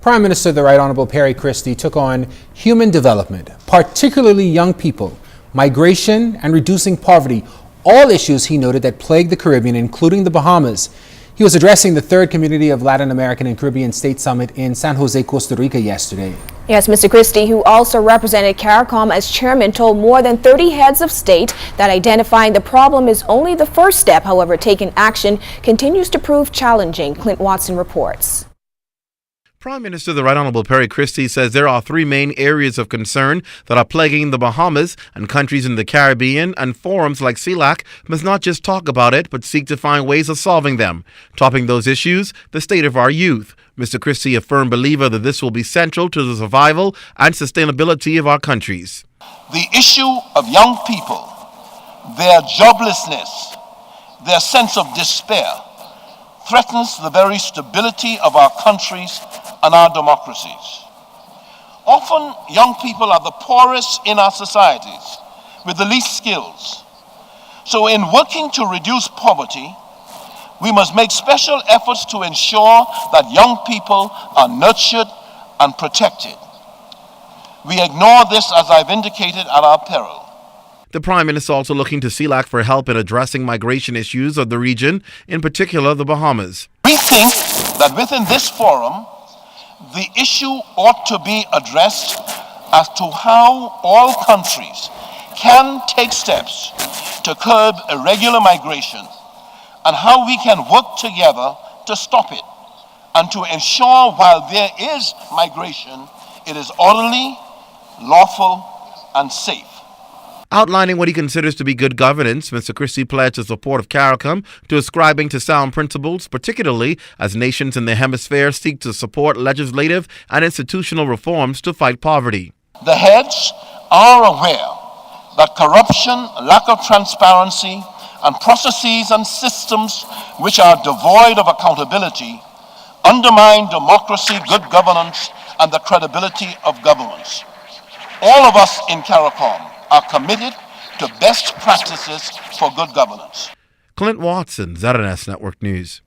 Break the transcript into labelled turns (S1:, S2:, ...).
S1: Prime Minister, the Right Honorable Perry Christie, took on human development, particularly young people, migration, and reducing poverty, all issues he noted that plague the Caribbean, including the Bahamas. He was addressing the third Community of Latin American and Caribbean State Summit in San Jose, Costa Rica yesterday.
S2: Yes, Mr. Christie, who also represented CARICOM as chairman, told more than 30 heads of state that identifying the problem is only the first step. However, taking action continues to prove challenging. Clint Watson reports.
S3: Prime Minister, the Right Honorable Perry Christie, says there are three main areas of concern that are plaguing the Bahamas and countries in the Caribbean, and forums like CELAC must not just talk about it, but seek to find ways of solving them. Topping those issues, the state of our youth. Mr. Christie, a firm believer that this will be central to the survival and sustainability of our countries.
S4: The issue of young people, their joblessness, their sense of despair, threatens the very stability of our countries and our democracies. Often, young people are the poorest in our societies with the least skills. So in working to reduce poverty, we must make special efforts to ensure that young people are nurtured and protected. We ignore this, as I've indicated, at our peril.
S3: The Prime Minister also looking to CELAC for help in addressing migration issues of the region, in particular the Bahamas.
S4: We think that within this forum, the issue ought to be addressed as to how all countries can take steps to curb irregular migration and how we can work together to stop it and to ensure while there is migration, it is orderly, lawful, and safe.
S3: Outlining what he considers to be good governance, Mr. Christie pledged his support of CARICOM to ascribing to sound principles, particularly as nations in the hemisphere seek to support legislative and institutional reforms to fight poverty.
S4: The heads are aware that corruption, lack of transparency, and processes and systems which are devoid of accountability undermine democracy, good governance, and the credibility of governments. All of us in CARICOM are committed to best practices for good governance.
S3: Clint Watson, ZNS Network News.